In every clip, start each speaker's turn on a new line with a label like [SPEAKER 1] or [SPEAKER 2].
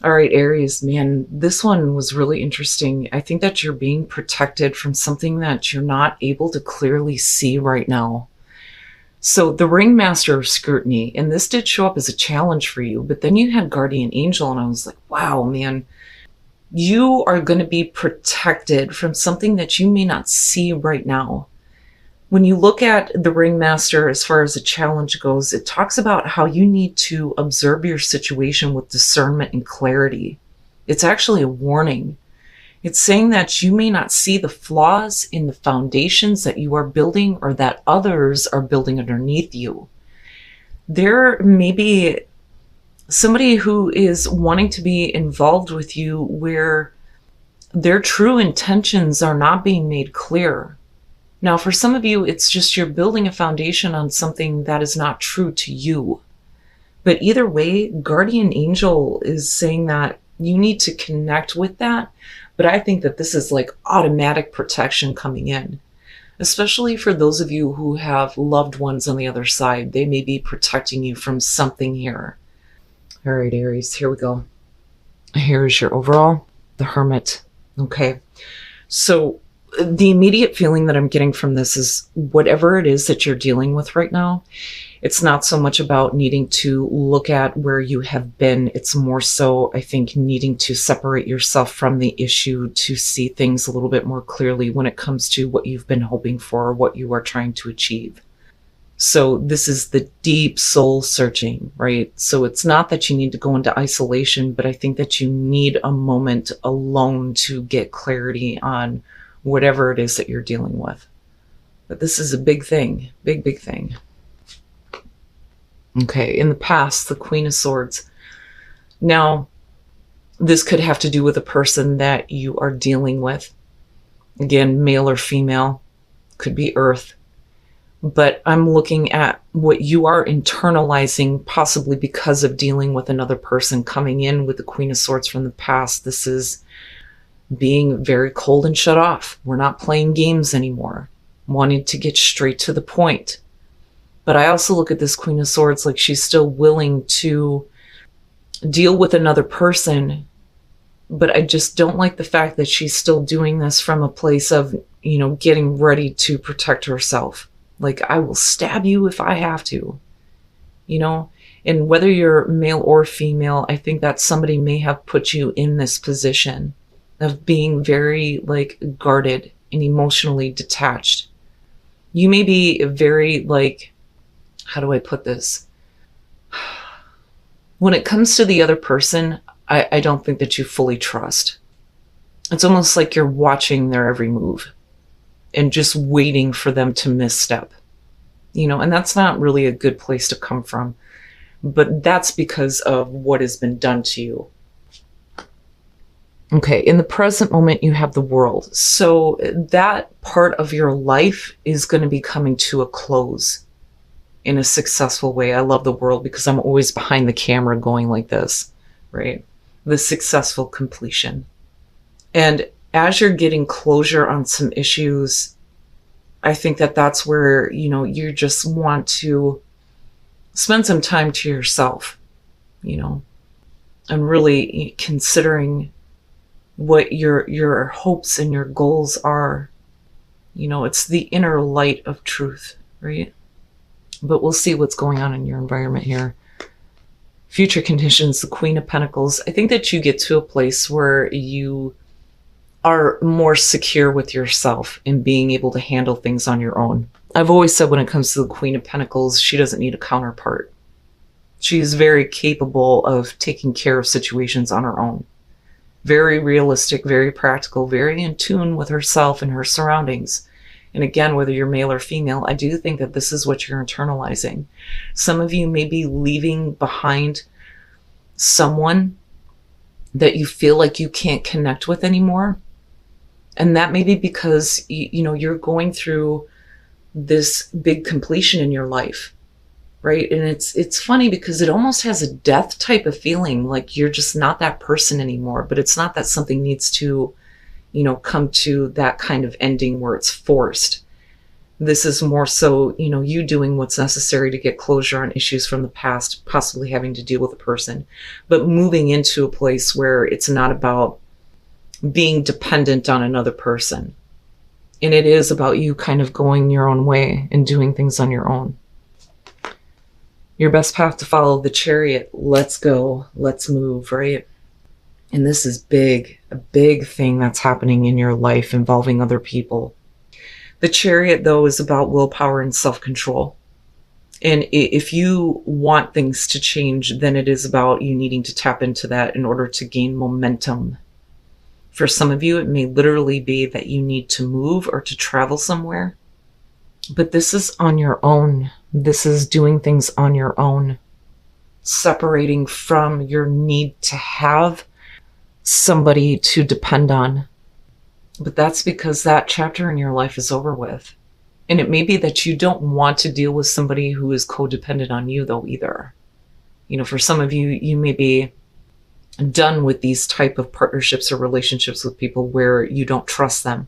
[SPEAKER 1] All right, Aries, man, this one was really interesting. I think that you're being protected from something that you're not able to clearly see right now. So, the ringmaster of scrutiny, and this did show up as a challenge for you, but then you had guardian angel, and I was like, wow, man, you are going to be protected from something that you may not see right now. When you look at the ringmaster as far as a challenge goes, it talks about how you need to observe your situation with discernment and clarity. It's actually a warning. It's saying that you may not see the flaws in the foundations that you are building or that others are building underneath you. There may be somebody who is wanting to be involved with you where their true intentions are not being made clear. Now, for some of you, it's just you're building a foundation on something that is not true to you. But either way, guardian angel is saying that you need to connect with that. But I think that this is like automatic protection coming in, especially for those of you who have loved ones on the other side. They may be protecting you from something here. All right, Aries, here we go. Here's your overall, the Hermit. Okay. So the immediate feeling that I'm getting from this is whatever it is that you're dealing with right now, it's not so much about needing to look at where you have been. It's more so, I think, needing to separate yourself from the issue to see things a little bit more clearly when it comes to what you've been hoping for or what you are trying to achieve. So this is the deep soul searching, right? So it's not that you need to go into isolation, but I think that you need a moment alone to get clarity on whatever it is that you're dealing with. But this is a big thing, big, big thing. Okay, in the past, the Queen of Swords. Now, this could have to do with a person that you are dealing with. Again, male or female, could be Earth. But I'm looking at what you are internalizing, possibly because of dealing with another person coming in with the Queen of Swords from the past. This is being very cold and shut off. We're not playing games anymore. Wanting to get straight to the point. But I also look at this Queen of Swords like she's still willing to deal with another person. But I just don't like the fact that she's still doing this from a place of, getting ready to protect herself. Like, I will stab you if I have to, And whether you're male or female, I think that somebody may have put you in this position of being very guarded and emotionally detached. You may be very how do I put this? When it comes to the other person, I don't think that you fully trust. It's almost like you're watching their every move and just waiting for them to misstep, and that's not really a good place to come from. But that's because of what has been done to you. Okay, in the present moment, you have the World. So that part of your life is going to be coming to a close in a successful way. I love the World because I'm always behind the camera going like this, right? The successful completion. And as you're getting closure on some issues, I think that that's where, you just want to spend some time to yourself, and really considering what your hopes and your goals are. It's the inner light of truth, right? But we'll see what's going on in your environment here. Future conditions, the Queen of Pentacles. I think that you get to a place where you are more secure with yourself and being able to handle things on your own. I've always said when it comes to the Queen of Pentacles, she doesn't need a counterpart. She is very capable of taking care of situations on her own. Very realistic, very practical, very in tune with herself and her surroundings. And again, whether you're male or female, I do think that this is what you're internalizing. Some of you may be leaving behind someone that you feel like you can't connect with anymore. And that may be because, you're going through this big completion in your life, right? And it's funny because it almost has a death type of feeling, like you're just not that person anymore. But it's not that something needs to, come to that kind of ending where it's forced. This is more so, you doing what's necessary to get closure on issues from the past, possibly having to deal with a person, but moving into a place where it's not about being dependent on another person. And it is about you kind of going your own way and doing things on your own. Your best path to follow, the Chariot. Let's go. Let's move, right? And this is big, a big thing that's happening in your life involving other people. The Chariot, though, is about willpower and self-control. And if you want things to change, then it is about you needing to tap into that in order to gain momentum. For some of you, it may literally be that you need to move or to travel somewhere. But this is on your own. This is doing things on your own. Separating from your need to have somebody to depend on. But that's because that chapter in your life is over with. And it may be that you don't want to deal with somebody who is codependent on you, though, either. For some of you, you may be done with these type of partnerships or relationships with people where you don't trust them.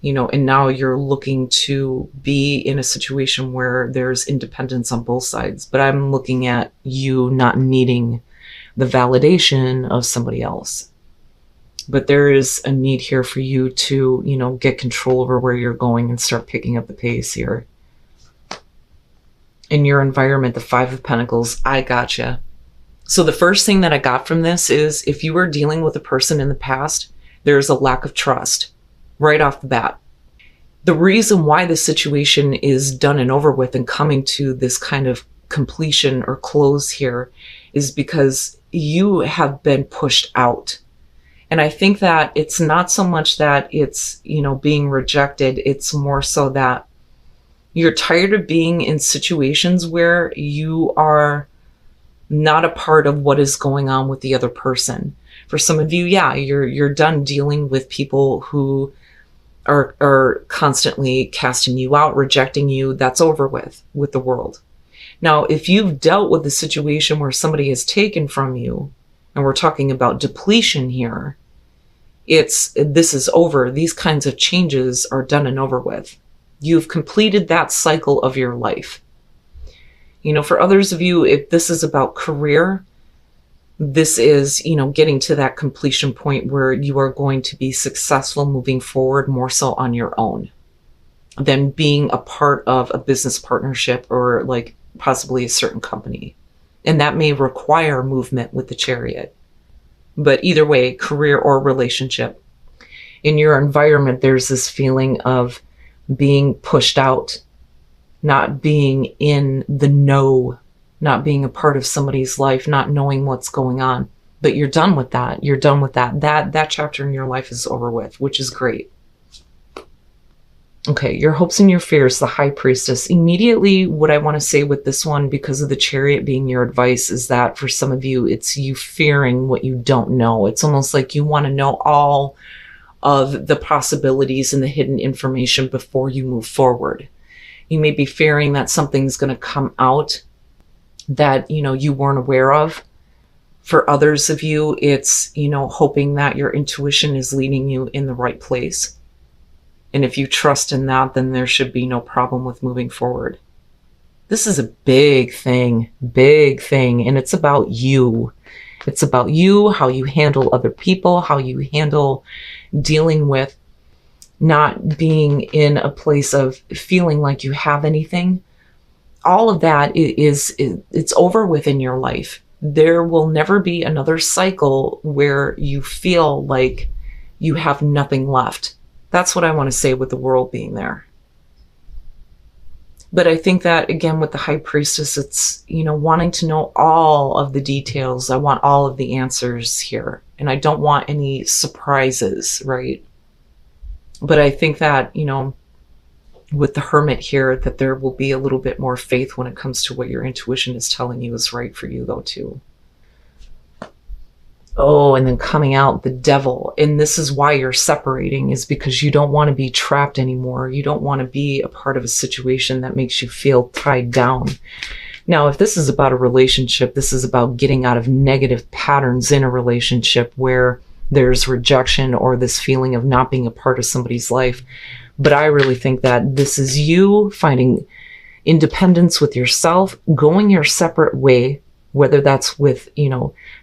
[SPEAKER 1] And now you're looking to be in a situation where there's independence on both sides. But I'm looking at you not needing the validation of somebody else. But there is a need here for you to, get control over where you're going and start picking up the pace here. In your environment, the Five of Pentacles, I gotcha. So the first thing that I got from this is if you were dealing with a person in the past, there's a lack of trust right off the bat. The reason why the situation is done and over with and coming to this kind of completion or close here is because you have been pushed out. And I think that it's not so much that it's, being rejected. It's more so that you're tired of being in situations where you are not a part of what is going on with the other person. For some of you, yeah, you're done dealing with people who are constantly casting you out, rejecting you. That's over with the world. Now, if you've dealt with a situation where somebody has taken from you, and we're talking about depletion here, this is over. These kinds of changes are done and over with. You've completed that cycle of your life. For others of you, if this is about career, this is, getting to that completion point where you are going to be successful moving forward more so on your own than being a part of a business partnership or like possibly a certain company. And that may require movement with the Chariot. But either way, career or relationship. In your environment, there's this feeling of being pushed out, not being in the know, not being a part of somebody's life, not knowing what's going on. But you're done with that. You're done with that. That chapter in your life is over with, which is great. Okay, your hopes and your fears, the High Priestess. Immediately, what I want to say with this one, because of the Chariot being your advice, is that for some of you, it's you fearing what you don't know. It's almost like you want to know all of the possibilities and the hidden information before you move forward. You may be fearing that something's going to come out that, you weren't aware of. For others of you, it's, hoping that your intuition is leading you in the right place. And if you trust in that, then there should be no problem with moving forward. This is a big thing, and it's about you. It's about you, how you handle other people, how you handle dealing with not being in a place of feeling like you have anything. All of that it's over with in your life. There will never be another cycle where you feel like you have nothing left. That's what I want to say with the world being there. But I think that, again, with the High Priestess, it's, wanting to know all of the details. I want all of the answers here. And I don't want any surprises, right? But I think that, with the Hermit here, that there will be a little bit more faith when it comes to what your intuition is telling you is right for you, though, too. Oh, and then coming out, the Devil. And this is why you're separating, is because you don't want to be trapped anymore. You don't want to be a part of a situation that makes you feel tied down. Now, if this is about a relationship, this is about getting out of negative patterns in a relationship where there's rejection or this feeling of not being a part of somebody's life. But I really think that this is you finding independence with yourself, going your separate way, whether that's with,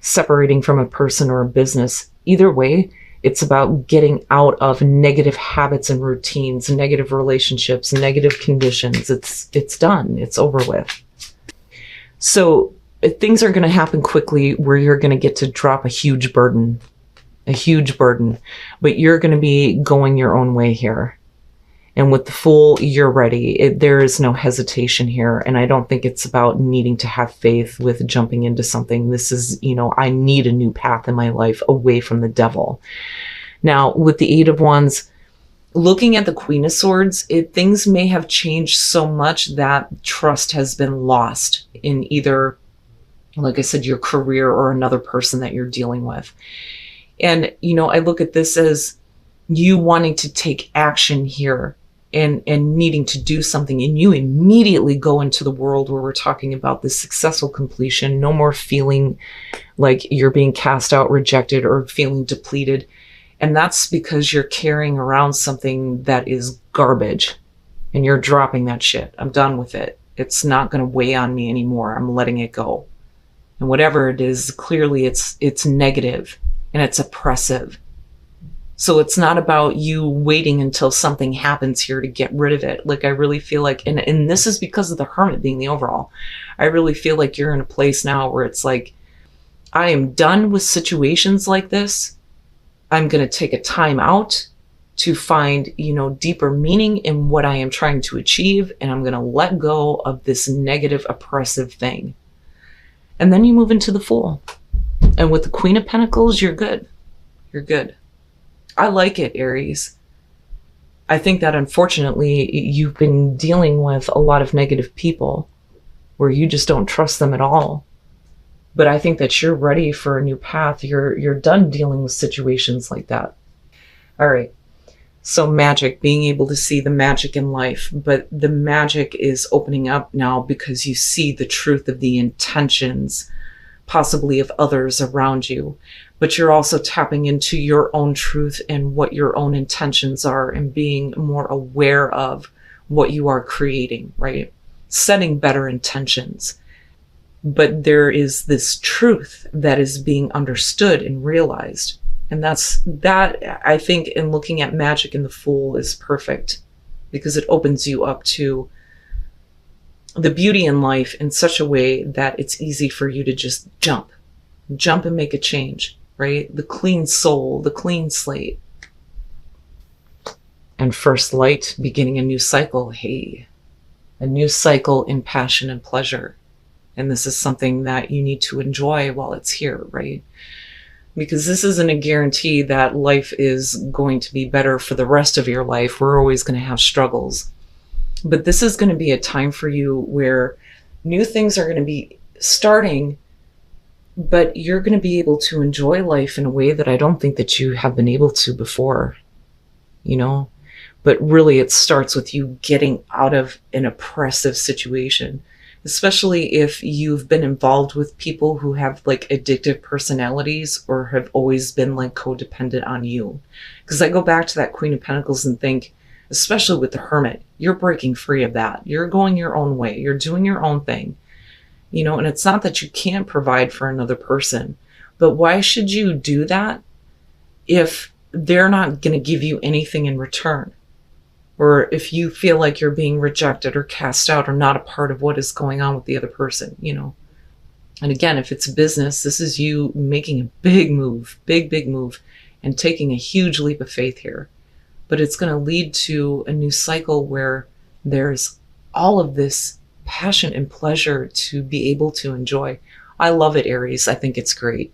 [SPEAKER 1] separating from a person or a business. Either way, it's about getting out of negative habits and routines, negative relationships, negative conditions. It's done. It's over with. So things are going to happen quickly where you're going to get to drop a huge burden, but you're going to be going your own way here. And with the Fool, you're ready. There is no hesitation here. And I don't think it's about needing to have faith with jumping into something. This is, I need a new path in my life away from the devil. Now, with the Eight of Wands, looking at the Queen of Swords, things may have changed so much that trust has been lost in either, like I said, your career or another person that you're dealing with. And, I look at this as you wanting to take action here and needing to do something. And you immediately go into the world where we're talking about this successful completion. No more feeling like you're being cast out, rejected, or feeling depleted. And that's because you're carrying around something that is garbage and you're dropping that shit. I'm done with it. It's not going to weigh on me anymore. I'm letting it go. And whatever it is, clearly it's negative and it's oppressive. So it's not about you waiting until something happens here to get rid of it. Like, I really feel like, and this is because of the Hermit being the overall, I really feel like you're in a place now where it's like, I am done with situations like this. I'm going to take a time out to find, deeper meaning in what I am trying to achieve. And I'm going to let go of this negative, oppressive thing. And then you move into the Fool. And with the Queen of Pentacles, you're good. You're good. I like it, Aries. I think that unfortunately you've been dealing with a lot of negative people where you just don't trust them at all. But I think that you're ready for a new path. You're done dealing with situations like that. All right. So magic, being able to see the magic in life, but the magic is opening up now because you see the truth of the intentions, possibly of others around you. But you're also tapping into your own truth and what your own intentions are and being more aware of what you are creating, right? Setting better intentions. But there is this truth that is being understood and realized. And that I think in looking at magic in the Fool is perfect because it opens you up to the beauty in life in such a way that it's easy for you to just jump and make a change. Right? The clean soul, the clean slate. And first light, beginning a new cycle. Hey, a new cycle in passion and pleasure. And this is something that you need to enjoy while it's here, right? Because this isn't a guarantee that life is going to be better for the rest of your life. We're always going to have struggles. But this is going to be a time for you where new things are going to be starting, but you're going to be able to enjoy life in a way that I don't think that you have been able to before, But really it starts with you getting out of an oppressive situation, especially if you've been involved with people who have like addictive personalities or have always been like codependent on you. Because I go back to that Queen of Pentacles and think, especially with the Hermit, you're breaking free of that. You're going your own way. You're doing your own thing. And it's not that you can't provide for another person, but why should you do that if they're not going to give you anything in return? Or if you feel like you're being rejected or cast out or not a part of what is going on with the other person, And again, if it's business, this is you making a big move, big move, and taking a huge leap of faith here. But it's going to lead to a new cycle where there's all of this passion and pleasure to be able to enjoy. I love it, Aries. I think it's great.